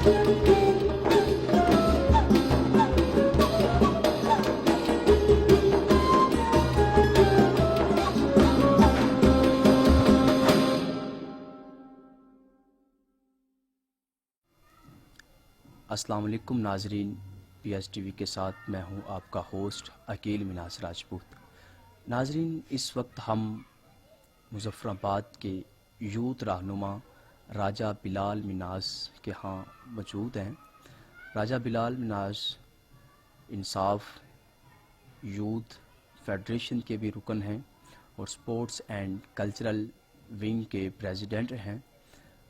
السلام علیکم ناظرین، پی ایس ٹی وی کے ساتھ میں ہوں آپ کا ہوسٹ عقیل مناز راجپوت۔ ناظرین، اس وقت ہم مظفر آباد کے یوتھ رہنما راجہ بلال مناز کے ہاں موجود ہیں۔ راجہ بلال مناز انصاف یوتھ فیڈریشن کے بھی رکن ہیں اور سپورٹس اینڈ کلچرل ونگ کے پریزیڈنٹ ہیں۔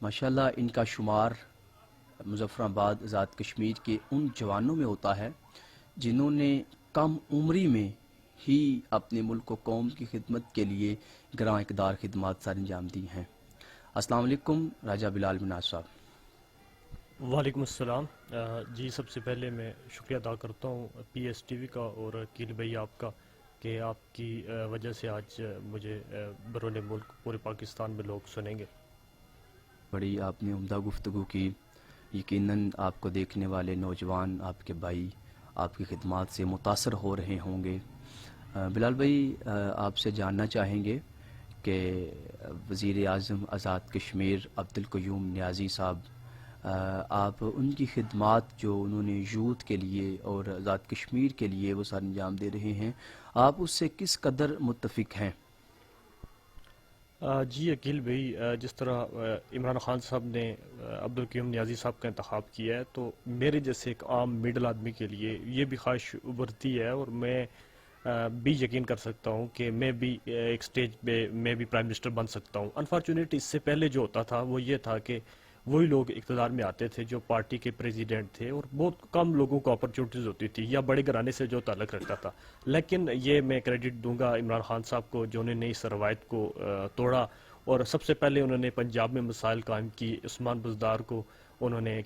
ماشاءاللہ ان کا شمار مظفر آباد آزاد کشمیر کے ان جوانوں میں ہوتا ہے جنہوں نے کم عمری میں ہی اپنے ملک و قوم کی خدمت کے لیے گراں اقدار خدمات سر انجام دی ہیں۔ السلام علیکم راجہ بلال مناز صاحب۔ وعلیکم السلام۔ جی، سب سے پہلے میں شکریہ ادا کرتا ہوں پی ایس ٹی وی کا اور عقیل بھائی آپ کا کہ آپ کی وجہ سے آج مجھے بیرون ملک پورے پاکستان میں لوگ سنیں گے۔ بڑی آپ نے عمدہ گفتگو کی، یقیناً آپ کو دیکھنے والے نوجوان آپ کے بھائی آپ کی خدمات سے متاثر ہو رہے ہوں گے۔ بلال بھائی، آپ سے جاننا چاہیں گے کہ وزیر اعظم آزاد کشمیر عبدالقیوم نیازی صاحب، آپ ان کی خدمات جو انہوں نے یوتھ کے لیے اور آزاد کشمیر کے لیے وہ سر انجام دے رہے ہیں، آپ اس سے کس قدر متفق ہیں؟ جی عقیل بھائی، جس طرح عمران خان صاحب نے عبدالقیوم نیازی صاحب کا انتخاب کیا ہے تو میرے جیسے ایک عام مڈل آدمی کے لیے یہ بھی خواہش ابھرتی ہے اور میں بھی یقین کر سکتا ہوں کہ میں بھی ایک سٹیج پہ میں بھی پرائم منسٹر بن سکتا ہوں۔ انفارچونیٹلی اس سے پہلے جو ہوتا تھا وہ یہ تھا کہ وہی لوگ اقتدار میں آتے تھے جو پارٹی کے پریزیڈنٹ تھے اور بہت کم لوگوں کو اپرچونٹیز ہوتی تھی یا بڑے گھرانے سے جو تعلق رکھتا تھا۔ لیکن یہ میں کریڈٹ دوں گا عمران خان صاحب کو جو انہوں نے اس روایت کو توڑا اور سب سے پہلے انہوں نے پنجاب میں مسائل قائم کی۔ عثمان بزدار کو انہوں نے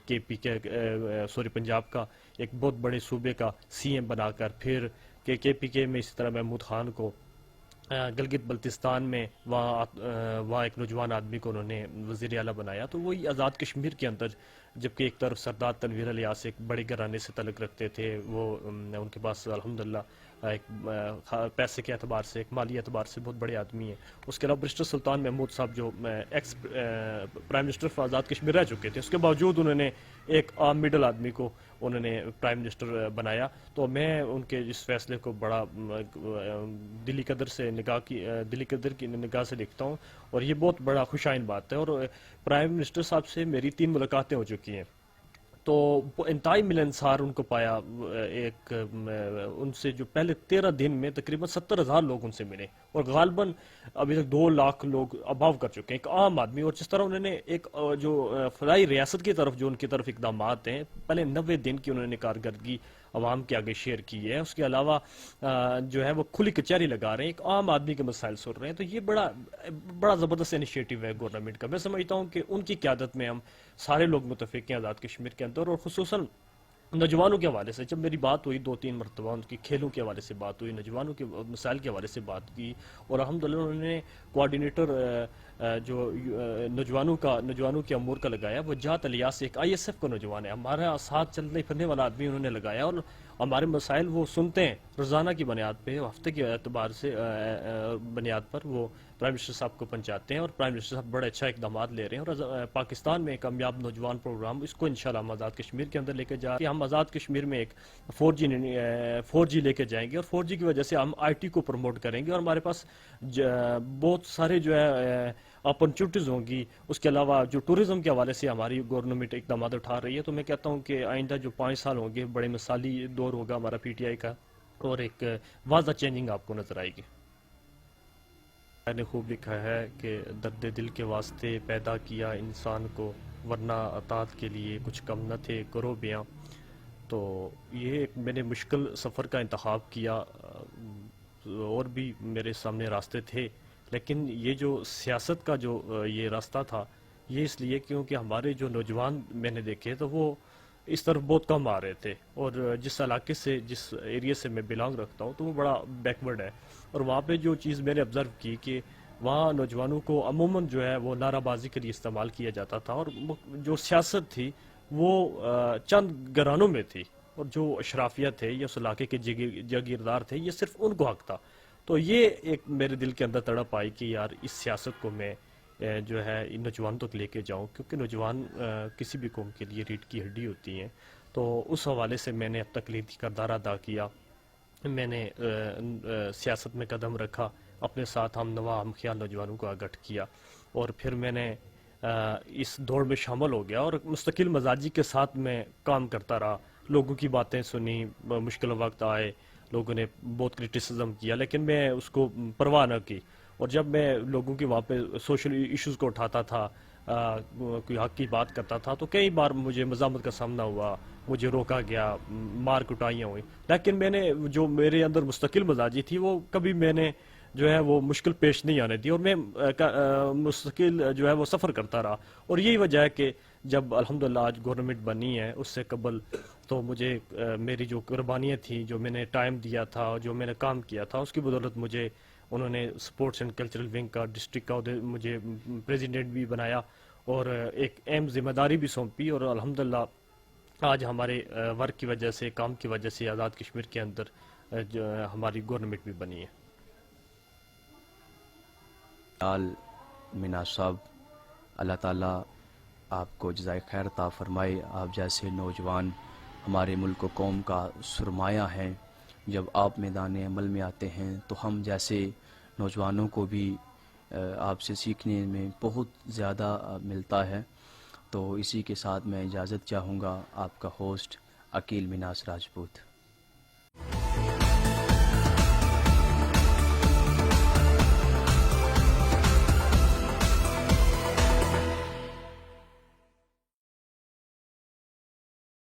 پنجاب کا ایک بہت بڑے صوبے کا سی ایم بنا کر، پھر کے پی کے میں اسی طرح محمود خان کو گلگت بلتستان میں وہاں ایک نوجوان آدمی کو انہوں نے وزیر اعلیٰ بنایا۔ تو وہی آزاد کشمیر کے اندر جبکہ ایک طرف سردار تنویر الیاس ایک بڑے گھرانے سے تعلق رکھتے تھے، وہ ان کے پاس الحمدللہ ایک پیسے کے اعتبار سے، ایک مالی اعتبار سے بہت بڑے آدمی ہیں۔ اس کے علاوہ برسٹر سلطان محمود صاحب جو ex prime minister Azad Kashmir رہ چکے تھے، اس کے باوجود انہوں نے ایک عام مڈل آدمی کو انہوں نے پرائم منسٹر بنایا۔ تو میں ان کے اس فیصلے کو بڑا دلی قدر کی نگاہ سے دیکھتا ہوں اور یہ بہت بڑا خوشائن بات ہے۔ اور پرائم منسٹر صاحب سے میری 3 ملاقاتیں ہو چکی ہیں، تو انتہائی ملنسار ان کو پایا۔ ان سے جو پہلے 13 دن میں تقریباً 70,000 لوگ ان سے ملے اور غالباً ابھی تک 2 لاکھ لوگ اباو کر چکے ہیں، ایک عام آدمی۔ اور جس طرح انہوں نے ایک جو فلاحی ریاست کی طرف جو ان کی طرف اقدامات ہیں، پہلے 90 دن کی انہوں نے کارکردگی عوام کے آگے شیئر کی ہے۔ اس کے علاوہ جو ہے وہ کھلی کچہری لگا رہے ہیں، ایک عام آدمی کے مسائل سن رہے ہیں۔ تو یہ بڑا زبردست انیشیٹو ہے گورنمنٹ کا۔ میں سمجھتا ہوں کہ ان کی قیادت میں ہم سارے لوگ متفق ہیں آزاد کشمیر کے اندر، اور خصوصاً نوجوانوں کے حوالے سے جب میری بات ہوئی 2-3 مرتبہ، ان کی کھیلوں کے حوالے سے بات ہوئی، نوجوانوں کے مسائل کے حوالے سے بات کی، اور الحمدللہ انہوں نے کوارڈینیٹر جو نوجوانوں کے امور کا لگایا، وہ جات الیاس ایک آئی ایس ایف کا نوجوان ہے، ہمارا ساتھ چلنے پھرنے والا آدمی انہوں نے لگایا، اور ہمارے مسائل وہ سنتے ہیں روزانہ کی بنیاد پہ، ہفتے کے اعتبار سے بنیاد پر وہ پرائم منسٹر صاحب کو پہنچاتے ہیں، اور پرائم منسٹر صاحب بڑے اچھا اقدامات لے رہے ہیں۔ اور پاکستان میں کامیاب نوجوان پروگرام، اس کو انشاءاللہ ہم آزاد کشمیر کے اندر لے کے جا رہے ہیں۔ ہم آزاد کشمیر میں ایک 4G لے کے جائیں گے، اور 4G کی وجہ سے ہم آئی ٹی کو پروموٹ کریں گے، اور ہمارے پاس بہت سارے جو ہے اپرچونیٹیز ہوں گی۔ اس کے علاوہ جو ٹورزم کے حوالے سے ہماری گورنمنٹ اقدامات اٹھا رہی ہے، تو میں کہتا ہوں کہ آئندہ جو 5 سال ہوں گے بڑے مثالی دور ہوگا ہمارا پی ٹی آئی کا، اور ایک واضح چینجنگ آپ کو نظر آئے گی۔ میں نے خوب لکھا ہے کہ درد دل کے واسطے پیدا کیا انسان کو، ورنہ اطاعت کے لیے کچھ کم نہ تھے کرو بیاں۔ تو یہ ایک میں نے مشکل سفر کا انتخاب کیا، اور بھی میرے سامنے راستے تھے، لیکن یہ جو سیاست کا جو یہ راستہ تھا، یہ اس لیے کیونکہ ہمارے جو نوجوان میں نے دیکھے تو وہ اس طرف بہت کم آ رہے تھے، اور جس علاقے سے جس ایریے سے میں بلانگ رکھتا ہوں تو وہ بڑا بیکورڈ ہے، اور وہاں پہ جو چیز میں نے آبزرو کی کہ وہاں نوجوانوں کو عموماً جو ہے وہ نعرہ بازی کے لیے استعمال کیا جاتا تھا، اور جو سیاست تھی وہ چند گھرانوں میں تھی، اور جو اشرافیہ تھے یا اس علاقے کے جاگیردار تھے، یہ صرف ان کو حق تھا. تو یہ ایک میرے دل کے اندر تڑپ آئی کہ یار اس سیاست کو میں جو ہے ان نوجوانوں تک لے کے جاؤں، کیونکہ نوجوان کسی بھی قوم کے لیے ریڑھ کی ہڈی ہوتی ہیں. تو اس حوالے سے میں نے اب تکلیفی کردار ادا کیا. میں نے سیاست میں قدم رکھا، اپنے ساتھ ہم نوا ہم خیال نوجوانوں کو آگٹ کیا، اور پھر میں نے اس دوڑ میں شامل ہو گیا، اور مستقل مزاجی کے ساتھ میں کام کرتا رہا. لوگوں کی باتیں سنی، مشکل وقت آئے، لوگوں نے بہت کرٹیسزم کیا، لیکن میں اس کو پرواہ نہ کی. اور جب میں لوگوں کے وہاں پہ سوشل ایشوز کو اٹھاتا تھا، کوئی حق کی بات کرتا تھا، تو کئی بار مجھے مزاحمت کا سامنا ہوا، مجھے روکا گیا، مار کٹائیاں ہوئی. لیکن میں نے جو میرے اندر مستقل مزاجی تھی، وہ کبھی میں نے جو ہے وہ مشکل پیش نہیں آنے دی، اور میں مستقل جو ہے وہ سفر کرتا رہا. اور یہی وجہ ہے کہ جب الحمدللہ آج گورنمنٹ بنی ہے، اس سے قبل تو مجھے میری جو قربانیاں تھیں، جو میں نے ٹائم دیا تھا، جو میں نے کام کیا تھا، اس کی بدولت مجھے انہوں نے سپورٹس اینڈ کلچرل ونگ کا ڈسٹرکٹ کا مجھے پریزیڈنٹ بھی بنایا، اور ایک اہم ذمہ داری بھی سونپی. اور الحمدللہ آج ہمارے ورک کی وجہ سے، کام کی وجہ سے آزاد کشمیر کے اندر جو ہماری گورنمنٹ بھی بنی ہے. آل مینا صاحب، اللہ تعالیٰ آپ کو جزائے خیر عطا فرمائے. آپ جیسے نوجوان ہمارے ملک و قوم کا سرمایہ ہیں. جب آپ میدان عمل میں آتے ہیں تو ہم جیسے نوجوانوں کو بھی آپ سے سیکھنے میں بہت زیادہ ملتا ہے. تو اسی کے ساتھ میں اجازت چاہوں گا. آپ کا ہوسٹ عقیل مناس راجپوت.